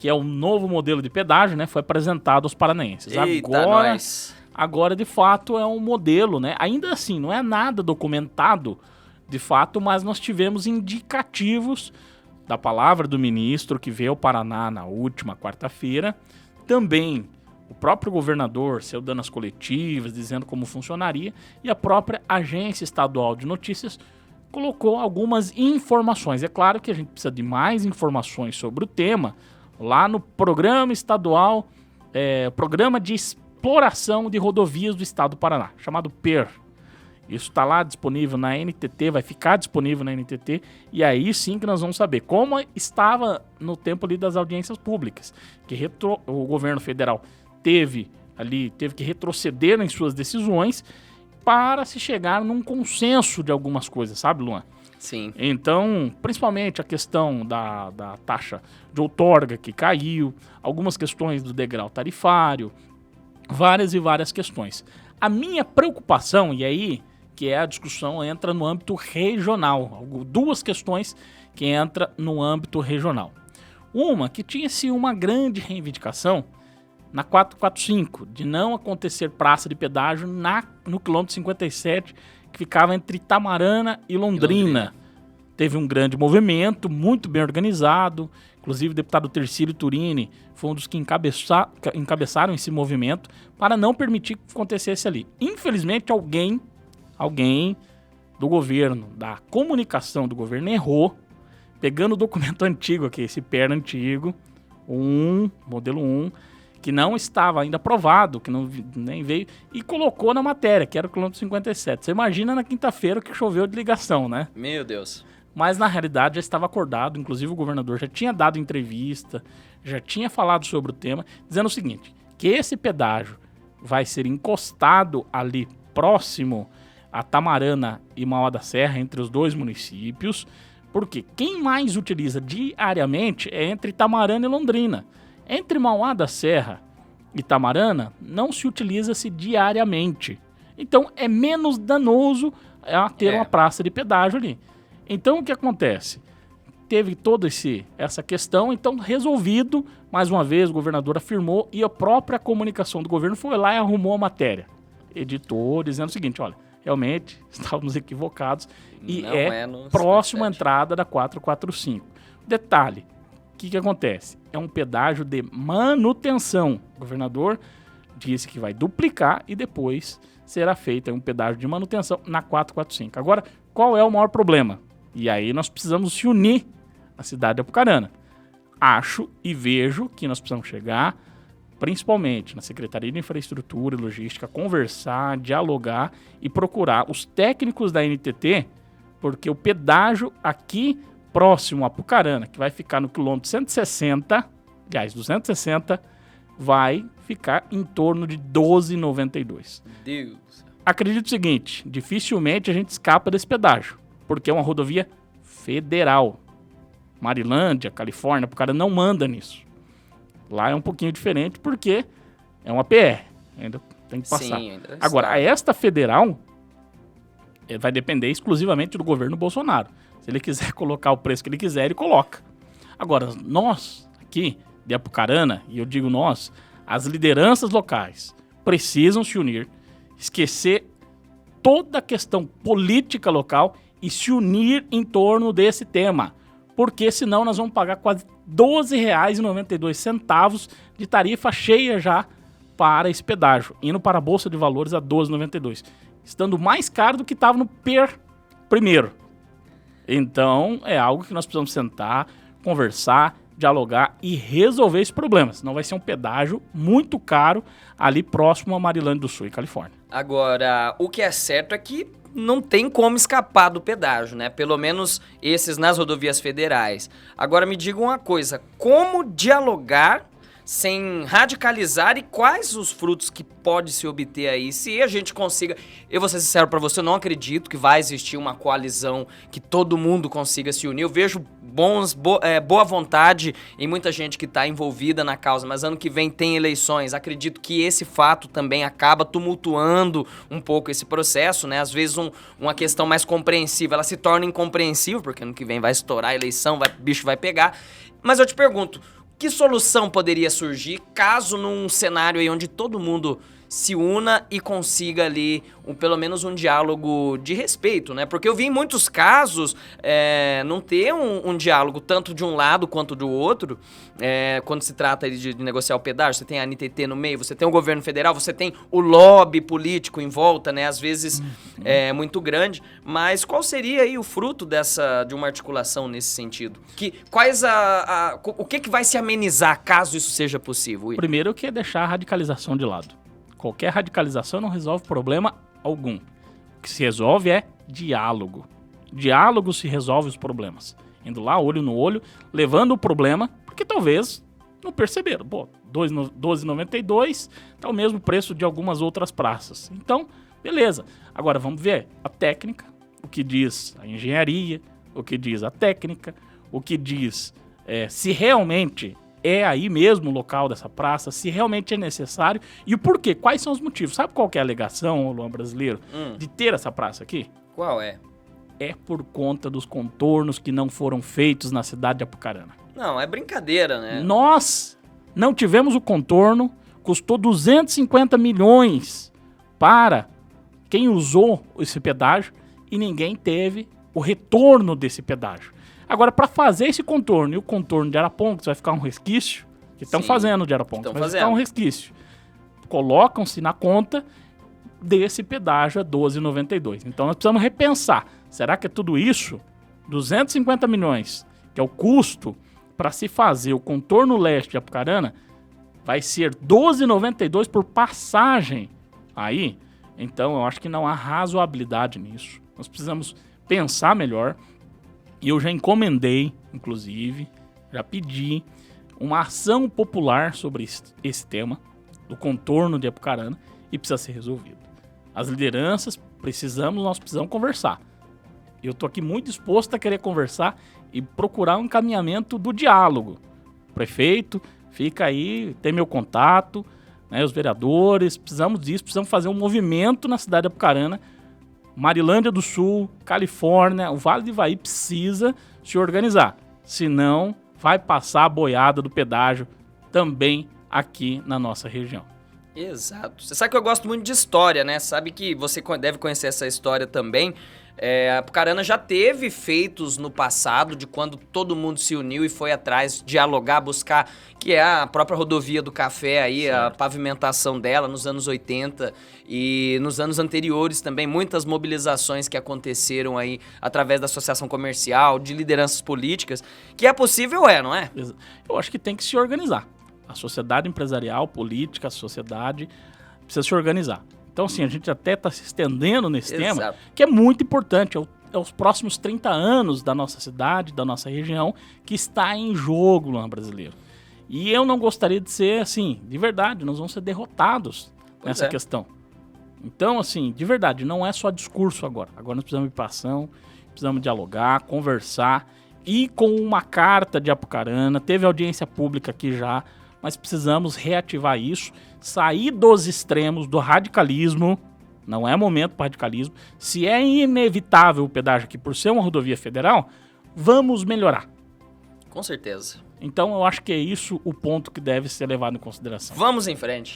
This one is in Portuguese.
que é o novo modelo de pedágio, né, foi apresentado aos paranaenses. Eita, nós. Agora, de fato, é um modelo, né? Ainda assim, não é nada documentado, de fato, mas nós tivemos indicativos da palavra do ministro que veio ao Paraná na última quarta-feira. Também o próprio governador saiu dando as coletivas, dizendo como funcionaria, e a própria Agência Estadual de Notícias colocou algumas informações. É claro que a gente precisa de mais informações sobre o tema lá no Programa Estadual, Programa de Exploração de Rodovias do Estado do Paraná, chamado PER. Isso está lá disponível na NTT, vai ficar disponível na NTT, e aí sim que nós vamos saber como estava no tempo ali das audiências públicas, que o governo federal teve que retroceder em suas decisões para se chegar num consenso de algumas coisas, sabe, Luan? Sim. Então, principalmente a questão da taxa de outorga que caiu, algumas questões do degrau tarifário, várias e várias questões. A minha preocupação, e aí que a discussão entra no âmbito regional, duas questões que entram no âmbito regional. Uma, que tinha-se uma grande reivindicação na 445, de não acontecer praça de pedágio no quilômetro 57, que ficava entre Itamarana e Londrina. Teve um grande movimento, muito bem organizado, inclusive o deputado Tercílio Turini foi um dos que encabeçaram esse movimento para não permitir que acontecesse ali. Infelizmente, alguém do governo, da comunicação do governo, errou, pegando o documento antigo aqui, esse PER antigo, modelo 1, que não estava ainda aprovado, que nem veio, e colocou na matéria, que era o quilômetro 57. Você imagina na quinta-feira que choveu de ligação, né? Meu Deus. Mas na realidade já estava acordado, inclusive o governador já tinha dado entrevista, já tinha falado sobre o tema, dizendo o seguinte, que esse pedágio vai ser encostado ali próximo a Tamarana e Mauá da Serra, entre os dois municípios, porque quem mais utiliza diariamente é entre Tamarana e Londrina. Entre Mauá da Serra e Tamarana, não se utiliza-se diariamente. Então, é menos danoso ter uma praça de pedágio ali. Então, o que acontece? Teve toda essa questão, então, resolvido, mais uma vez, o governador afirmou, e a própria comunicação do governo foi lá e arrumou a matéria. Editou, dizendo o seguinte, olha, realmente, estávamos equivocados, e próxima entrada da 445. Detalhe, o que acontece? É um pedágio de manutenção. O governador disse que vai duplicar e depois será feito um pedágio de manutenção na 445. Agora, qual é o maior problema? E aí nós precisamos se unir à cidade de Apucarana. Acho e vejo que nós precisamos chegar, principalmente na Secretaria de Infraestrutura e Logística, conversar, dialogar e procurar os técnicos da NTT, porque o pedágio aqui próximo a Apucarana, que vai ficar no quilômetro 160, aliás, 260, vai ficar em torno de 12,92. Deus. Acredito o seguinte, dificilmente a gente escapa desse pedágio, porque é uma rodovia federal. Marilândia, Califórnia, Apucarana não manda nisso. Lá é um pouquinho diferente porque é uma PR, ainda tem que passar. Sim, agora, esta federal vai depender exclusivamente do governo Bolsonaro. Se ele quiser colocar o preço que ele quiser, ele coloca. Agora, nós aqui de Apucarana, e eu digo nós, as lideranças locais precisam se unir, esquecer toda a questão política local e se unir em torno desse tema. Porque senão nós vamos pagar quase R$12,92 de tarifa cheia já para esse pedágio, indo para a Bolsa de Valores a R$12,92, estando mais caro do que estava no PER primeiro. Então, é algo que nós precisamos sentar, conversar, dialogar e resolver esse problema. Senão vai ser um pedágio muito caro ali próximo a Marilândia do Sul e Califórnia. Agora, o que é certo é que não tem como escapar do pedágio, né? Pelo menos esses nas rodovias federais. Agora, me diga uma coisa, como dialogar sem radicalizar e quais os frutos que pode se obter aí, se a gente consiga... Eu vou ser sincero pra você, eu não acredito que vai existir uma coalizão que todo mundo consiga se unir. Eu vejo boa vontade em muita gente que tá envolvida na causa, mas ano que vem tem eleições. Acredito que esse fato também acaba tumultuando um pouco esse processo, né? Às vezes uma questão mais compreensível, ela se torna incompreensível, porque ano que vem vai estourar a eleição, o bicho vai pegar. Mas eu te pergunto, Que solução poderia surgir caso num cenário aí onde todo mundo se una e consiga ali pelo menos um diálogo de respeito, né? Porque eu vi em muitos casos não ter um diálogo tanto de um lado quanto do outro, quando se trata de negociar o pedágio. Você tem a NTT no meio, você tem o governo federal, você tem o lobby político em volta, né? Às vezes muito grande. Mas qual seria aí o fruto de uma articulação nesse sentido? O que vai se amenizar caso isso seja possível? Primeiro que é deixar a radicalização de lado. Qualquer radicalização não resolve problema algum. O que se resolve é diálogo. Diálogo se resolve os problemas. Indo lá, olho no olho, levando o problema, porque talvez não perceberam. Pô, R$ 12,92 tá o mesmo preço de algumas outras praças. Então, beleza. Agora vamos ver a técnica, o que diz a engenharia, o que diz a técnica, o que diz se realmente é aí mesmo o local dessa praça, se realmente é necessário e o porquê, quais são os motivos. Sabe qual que é a alegação, Luan Brasileiro, de ter essa praça aqui? Qual é? É por conta dos contornos que não foram feitos na cidade de Apucarana. Não, é brincadeira, né? Nós não tivemos o contorno, custou 250 milhões para quem usou esse pedágio e ninguém teve o retorno desse pedágio. Agora, para fazer esse contorno e o contorno de Arapongas, vai ficar um resquício, que estão fazendo de Arapongas, vai ficar um resquício. Colocam-se na conta desse pedágio a R$ 12,92. Então, nós precisamos repensar. Será que é tudo isso? 250 milhões, que é o custo para se fazer o contorno leste de Apucarana, vai ser R$ 12,92 por passagem aí? Então, eu acho que não há razoabilidade nisso. Nós precisamos pensar melhor. E eu já encomendei, inclusive, já pedi uma ação popular sobre esse tema, do contorno de Apucarana, e precisa ser resolvido. As lideranças, nós precisamos conversar. Eu estou aqui muito disposto a querer conversar e procurar um encaminhamento do diálogo. O prefeito, fica aí, tem meu contato, né, os vereadores, precisamos disso, precisamos fazer um movimento na cidade de Apucarana. Marilândia do Sul, Califórnia, o Vale do Ivaí precisa se organizar. Senão, vai passar a boiada do pedágio também aqui na nossa região. Exato. Você sabe que eu gosto muito de história, né? Sabe que você deve conhecer essa história também. Apucarana já teve feitos no passado de quando todo mundo se uniu e foi atrás dialogar, buscar, que é a própria rodovia do café aí, certo. A pavimentação dela nos anos 80 e nos anos anteriores também, muitas mobilizações que aconteceram aí através da associação comercial, de lideranças políticas, que é possível, não é? Eu acho que tem que se organizar. A sociedade empresarial, política, a sociedade precisa se organizar. Então, assim, a gente até está se estendendo nesse tema, que é muito importante. É os próximos 30 anos da nossa cidade, da nossa região, que está em jogo, Luan Brasileiro. E eu não gostaria de ser, assim, de verdade, nós vamos ser derrotados nessa questão. Então, assim, de verdade, não é só discurso agora. Agora nós precisamos de ação, precisamos dialogar, conversar. E com uma carta de Apucarana, teve audiência pública aqui já, mas precisamos reativar isso, sair dos extremos do radicalismo, não é momento para radicalismo. Se é inevitável o pedágio aqui por ser uma rodovia federal, vamos melhorar. Com certeza. Então eu acho que é isso o ponto que deve ser levado em consideração. Vamos em frente.